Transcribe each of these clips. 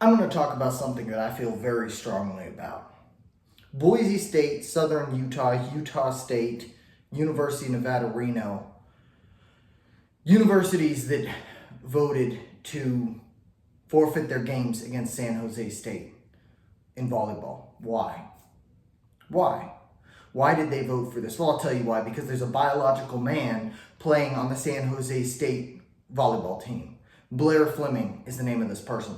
I'm going to talk about something that I feel very strongly about. Boise State, Southern Utah, Utah State, University of Nevada, Reno. Universities that voted to forfeit their games against San Jose State in volleyball. Why? Why? Why did they vote for this? Well, I'll tell you why. Because there's a biological man playing on the San Jose State volleyball team. Blair Fleming is the name of this person.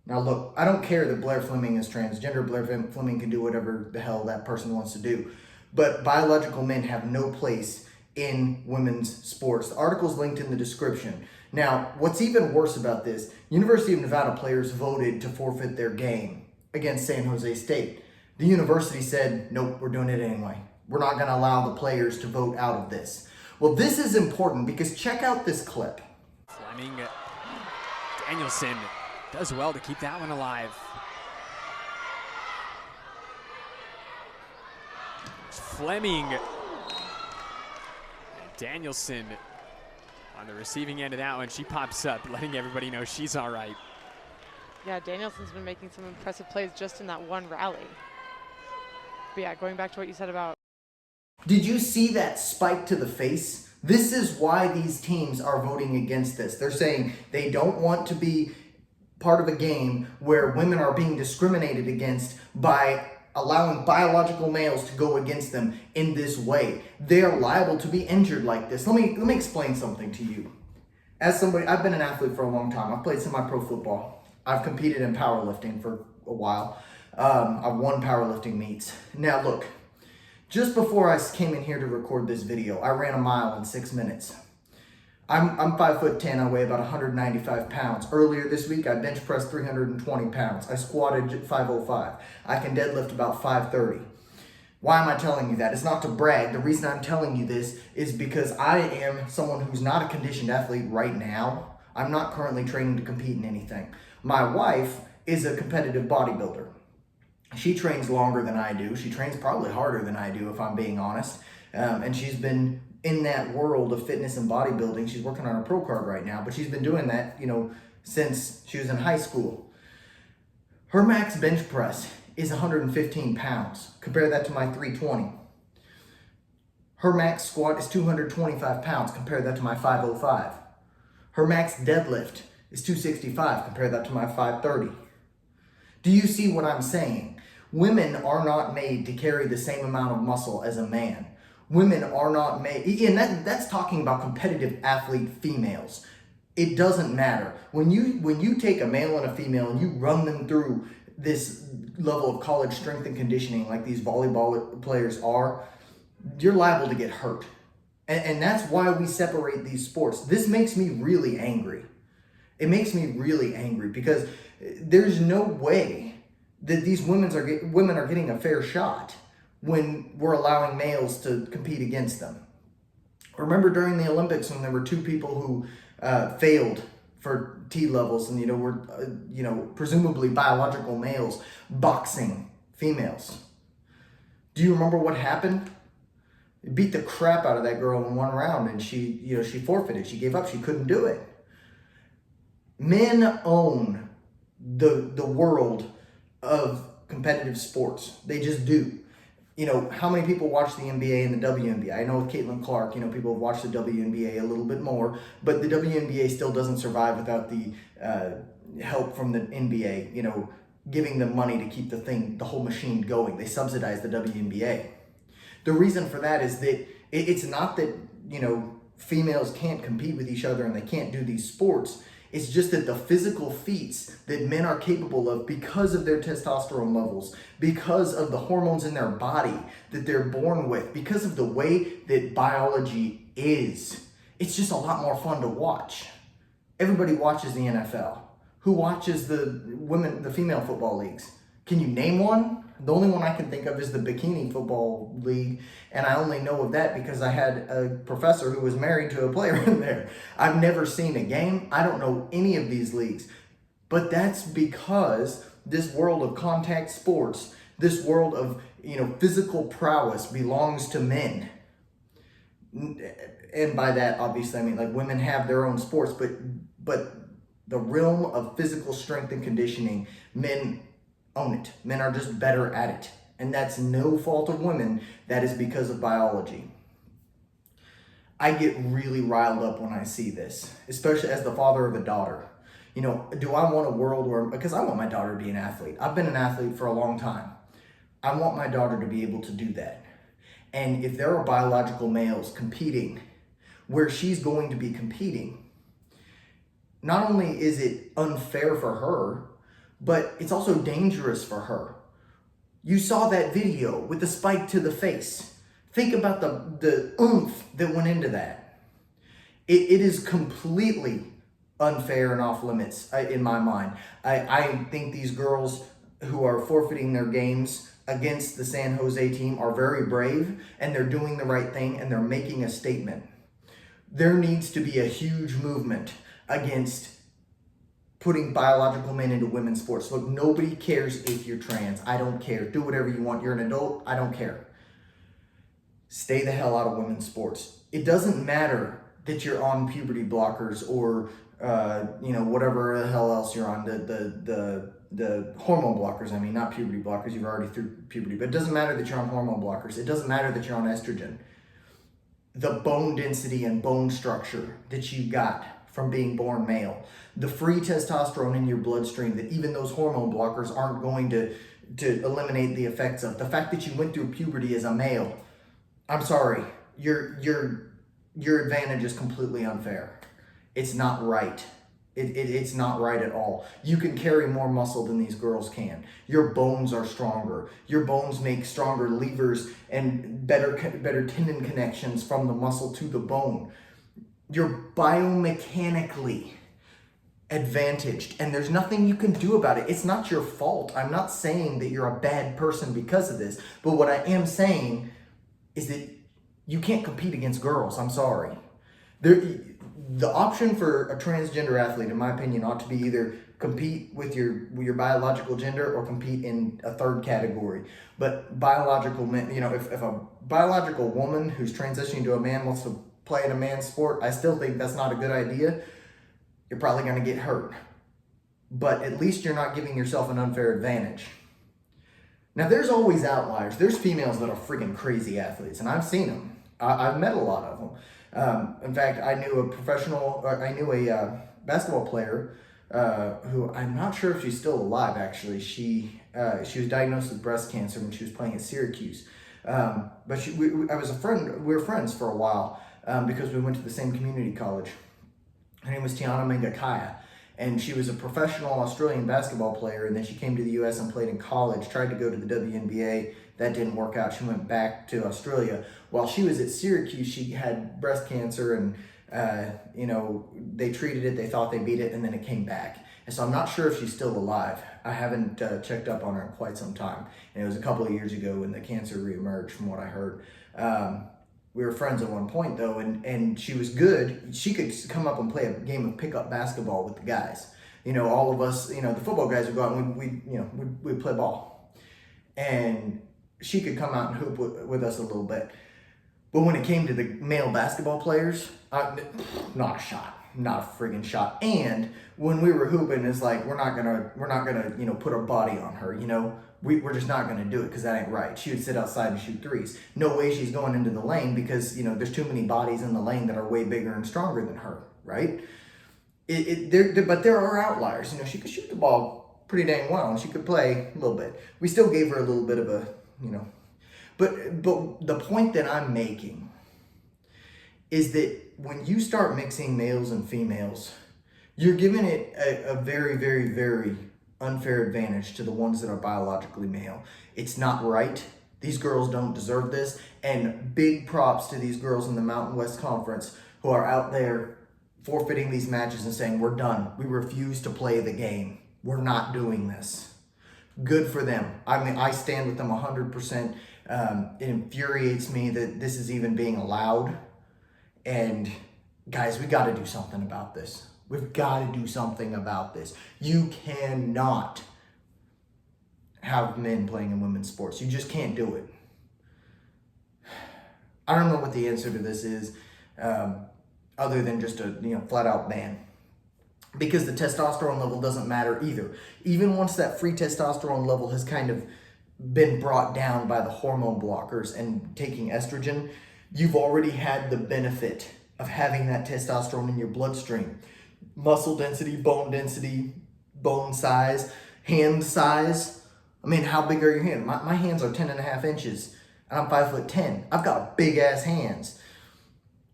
Now look, I don't care that Blair Fleming is transgender. Blair Fleming can do whatever the hell that person wants to do. But biological men have no place in women's sports. The article's linked in the description. Now, what's even worse about this, University of Nevada players voted to forfeit their game against San Jose State. The university said, nope, we're doing it anyway. We're not going to allow the players to vote out of this. Well, this is important because check out this clip. Fleming, Danielson does well to keep that one alive. Fleming, Danielson on the receiving end of that one. She pops up, letting everybody know she's all right. Yeah, Danielson's been making some impressive plays just in that one rally. But yeah, going back to what you said about... Did you see that spike to the face? This is why these teams are voting against this. They're saying they don't want to be part of a game where women are being discriminated against by allowing biological males to go against them in this way. They are liable to be injured like this. Let me explain something to you. As somebody, I've been an athlete for a long time. I've played semi-pro football. I've competed in powerlifting for a while. I've won powerlifting meets. Now look, just before I came in here to record this video, I ran a mile in 6 minutes. I'm 5'10", I weigh about 195 pounds. Earlier this week, I bench pressed 320 pounds. I squatted 505. I can deadlift about 530. Why am I telling you that? It's not to brag. The reason I'm telling you this is because I am someone who's not a conditioned athlete right now. I'm not currently training to compete in anything. My wife is a competitive bodybuilder. She trains longer than I do. She trains probably harder than I do, if I'm being honest. And she's been in that world of fitness and bodybuilding. She's working on her pro card right now, but she's been doing that, since she was in high school. Her max bench press is 115 pounds. Compare that to my 320. Her max squat is 225 pounds. Compare that to my 505. Her max deadlift is 265. Compare that to my 530. Do you see what I'm saying? Women are not made to carry the same amount of muscle as a man. Women are not made, and that's talking about competitive athlete females. It doesn't matter. When you take a male and a female and you run them through this level of college strength and conditioning like these volleyball players are, you're liable to get hurt. And that's why we separate these sports. This makes me really angry. It makes me really angry because there's no way that these women are getting a fair shot when we're allowing males to compete against them. Remember during the Olympics when there were two people who failed for T levels and were presumably biological males boxing females. Do you remember what happened? It beat the crap out of that girl in one round and she forfeited. She gave up. She couldn't do it. Men own the world of competitive sports. They just do. How many people watch the NBA and the WNBA? I know with Caitlin Clark, people have watched the WNBA a little bit more, but the WNBA still doesn't survive without the help from the NBA, giving them money to keep the whole machine going. They subsidize the WNBA. The reason for that is that it's not that, females can't compete with each other and they can't do these sports. It's just that the physical feats that men are capable of because of their testosterone levels, because of the hormones in their body that they're born with, because of the way that biology is, it's just a lot more fun to watch. Everybody watches the NFL. Who watches the female football leagues? Can you name one? The only one I can think of is the Bikini Football League, and I only know of that because I had a professor who was married to a player in there. I've never seen a game. I don't know any of these leagues, but that's because this world of contact sports, this world of physical prowess belongs to men. And by that, obviously, I mean like women have their own sports, but the realm of physical strength and conditioning, men own it. Men are just better at it. And that's no fault of women. That is because of biology. I get really riled up when I see this, especially as the father of a daughter. You know, do I want a world where, because I want my daughter to be an athlete. I've been an athlete for a long time. I want my daughter to be able to do that. And if there are biological males competing where she's going to be competing, not only is it unfair for her, but it's also dangerous for her. You saw that video with the spike to the face. Think about the oomph that went into that. It is completely unfair and off limits in my mind. I think these girls who are forfeiting their games against the San Jose team are very brave, and they're doing the right thing, and they're making a statement. There needs to be a huge movement against putting biological men into women's sports. Look, nobody cares if you're trans. I don't care. Do whatever you want. You're an adult. I don't care. Stay the hell out of women's sports. It doesn't matter that you're on puberty blockers or whatever the hell else you're on, the hormone blockers. I mean, not puberty blockers. You've already through puberty, but it doesn't matter that you're on hormone blockers. It doesn't matter that you're on estrogen. The bone density and bone structure that you got from being born male, the free testosterone in your bloodstream that even those hormone blockers aren't going to eliminate the effects of. The fact that you went through puberty as a male, I'm sorry, your advantage is completely unfair. It's not right. It's not right at all. You can carry more muscle than these girls can. Your bones are stronger. Your bones make stronger levers and better tendon connections from the muscle to the bone. You're biomechanically advantaged, and there's nothing you can do about it. It's not your fault. I'm not saying that you're a bad person because of this, but what I am saying is that you can't compete against girls. I'm sorry. The option for a transgender athlete, in my opinion, ought to be either compete with your biological gender or compete in a third category. But biological men, if a biological woman who's transitioning to a man wants to play in a man's sport, I still think that's not a good idea. You're probably going to get hurt. But at least you're not giving yourself an unfair advantage. Now, there's always outliers. There's females that are freaking crazy athletes, and I've seen them. I've met a lot of them. In fact, I knew a basketball player who I'm not sure if she's still alive, actually. She was diagnosed with breast cancer when she was playing at Syracuse. But I was a friend. We were friends for a while because we went to the same community college. Her name was Tiana Mangakaya, and she was a professional Australian basketball player, and then she came to the U.S. and played in college, tried to go to the WNBA. That didn't work out. She went back to Australia. While she was at Syracuse, she had breast cancer, and they treated it, they thought they beat it, and then it came back. And so I'm not sure if she's still alive. I haven't checked up on her in quite some time. And it was a couple of years ago when the cancer reemerged, from what I heard. We were friends at one point, though, and she was good. She could come up and play a game of pickup basketball with the guys. All of us, the football guys would go out and we'd play ball. And she could come out and hoop with us a little bit. But when it came to the male basketball players, not a shot, not a friggin' shot. And when we were hooping, it's like we're not gonna put our body on her. We're just not gonna do it because that ain't right. She would sit outside and shoot threes. No way she's going into the lane because there's too many bodies in the lane that are way bigger and stronger than her, right? But there are outliers. She could shoot the ball pretty dang well, and she could play a little bit. We still gave her a little bit of a But the point that I'm making is that when you start mixing males and females, you're giving it a very, very, very unfair advantage to the ones that are biologically male. It's not right. These girls don't deserve this. And big props to these girls in the Mountain West Conference who are out there forfeiting these matches and saying, we're done. We refuse to play the game. We're not doing this. Good for them. I mean, I stand with them 100%. It infuriates me that this is even being allowed. And guys, we got to do something about this. We've got to do something about this. You cannot have men playing in women's sports. You just can't do it. I don't know what the answer to this is, other than just a flat out ban. because the testosterone level doesn't matter either. Even once that free testosterone level has kind of been brought down by the hormone blockers and taking estrogen, you've already had the benefit of having that testosterone in your bloodstream. Muscle density, bone size, hand size. I mean, how big are your hands? My hands are 10.5 inches, and I'm 5'10". I've got big ass hands.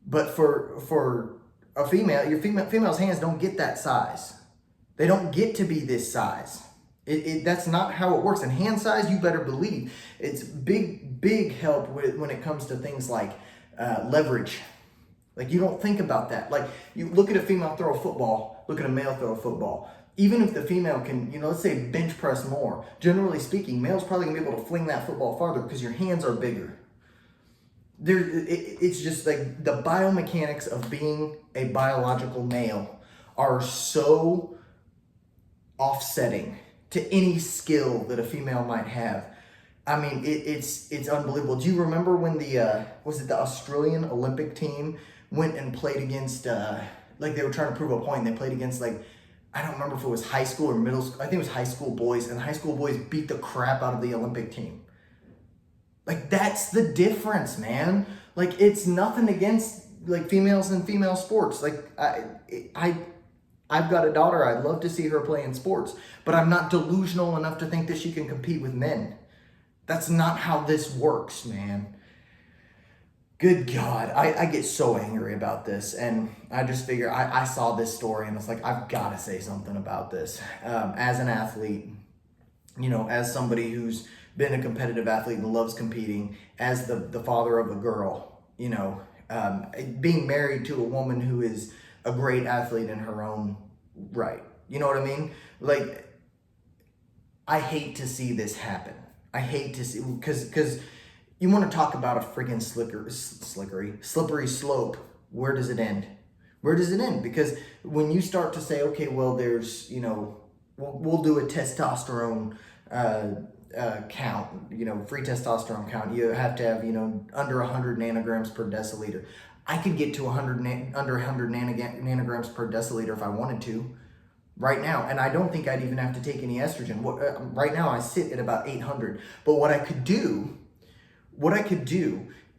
But for a female, female's hands don't get that size. They don't get to be this size. That's not how it works. And hand size, you better believe, it's big help when it comes to things like leverage. Like, you don't think about that. Like, you look at a female throw a football, look at a male throw a football. Even if the female can, let's say bench press more, generally speaking, male's probably gonna be able to fling that football farther because your hands are bigger. It's just like the biomechanics of being a biological male are so offsetting to any skill that a female might have. I mean, it's unbelievable. Do you remember when the Australian Olympic team went and played against like they were trying to prove a point? They played against, like, I don't remember if it was high school or middle school. I think it was high school boys, and the high school boys beat the crap out of the Olympic team. Like, that's the difference, man. Like, it's nothing against, like, females in female sports. Like, I've got a daughter. I'd love to see her play in sports, but I'm not delusional enough to think that she can compete with men. That's not how this works, man. Good God, I get so angry about this, and I just figure I saw this story and it's like, I've got to say something about this. As an athlete, as somebody who's been a competitive athlete and loves competing, as the father of a girl, being married to a woman who is a great athlete in her own right. You know what I mean? Like, I hate to see this happen. I hate to see, because you want to talk about a friggin' slippery slope. Where does it end? Where does it end? Because when you start to say, okay, well, there's, we'll do a testosterone count, free testosterone count. You have to have, under 100 nanograms per deciliter. I could get to under 100 nanograms per deciliter if I wanted to right now. And I don't think I'd even have to take any estrogen. Right now I sit at about 800. But what I could do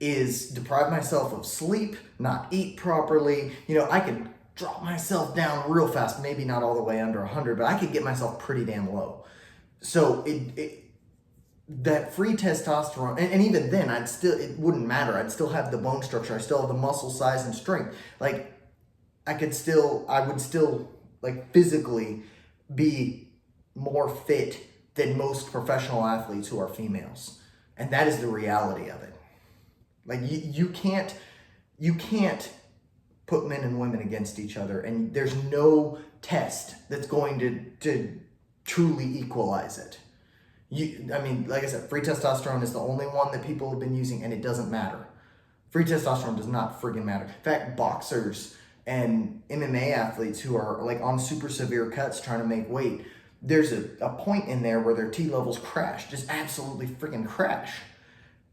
is deprive myself of sleep, not eat properly. I could drop myself down real fast, maybe not all the way under 100, but I could get myself pretty damn low. So that free testosterone, and even then, it wouldn't matter. I'd still have the bone structure. I still have the muscle size and strength. Like, I would still like physically be more fit than most professional athletes who are females. And that is the reality of it. Like, you can't put men and women against each other, and there's no test that's going to truly equalize it. Like I said, free testosterone is the only one that people have been using, and it doesn't matter. Free testosterone does not friggin' matter. In fact, boxers and MMA athletes who are, like, on super severe cuts trying to make weight, there's a point in there where their T levels crash, just absolutely freaking crash.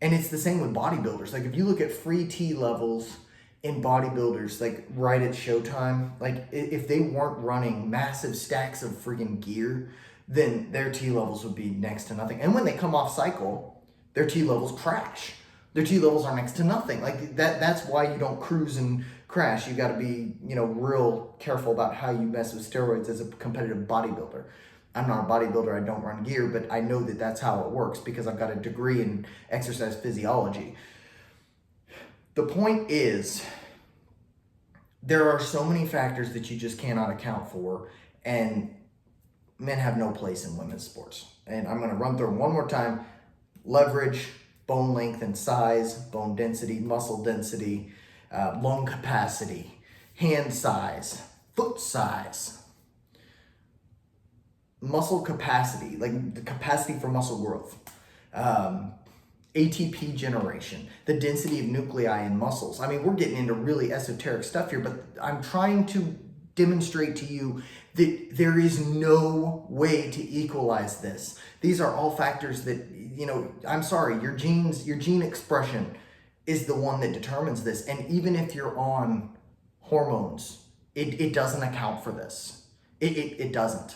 And it's the same with bodybuilders. Like, if you look at free T levels in bodybuilders, like, right at showtime, like, if they weren't running massive stacks of freaking gear, then their T levels would be next to nothing. And when they come off cycle, their T levels crash. Their T levels are next to nothing. Like, that's why you don't cruise and crash. You got to be, real careful about how you mess with steroids as a competitive bodybuilder. I'm not a bodybuilder, I don't run gear, but I know that that's how it works because I've got a degree in exercise physiology. The point is, there are so many factors that you just cannot account for, and men have no place in women's sports. And I'm going to run through them one more time. Leverage, bone length and size, bone density, muscle density, lung capacity, hand size, foot size, muscle capacity, like the capacity for muscle growth, ATP generation, the density of nuclei in muscles. I mean, we're getting into really esoteric stuff here, but I'm trying to demonstrate to you that there is no way to equalize this. These are all factors that, I'm sorry, your gene expression is the one that determines this. And even if you're on hormones, it doesn't account for this. It doesn't.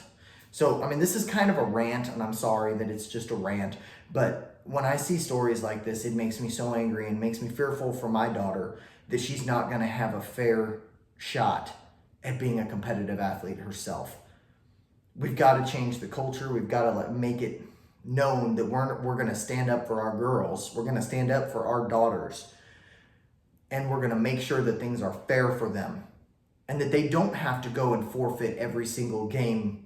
So, I mean, this is kind of a rant, and I'm sorry that it's just a rant, but when I see stories like this, it makes me so angry and makes me fearful for my daughter that she's not going to have a fair shot at being a competitive athlete herself. We've got to change the culture. We've got to make it known that we're going to stand up for our girls. We're going to stand up for our daughters. And we're going to make sure that things are fair for them. And that they don't have to go and forfeit every single game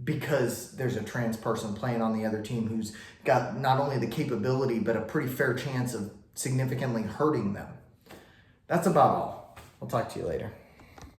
because there's a trans person playing on the other team who's got not only the capability, but a pretty fair chance of significantly hurting them. That's about all. I'll talk to you later.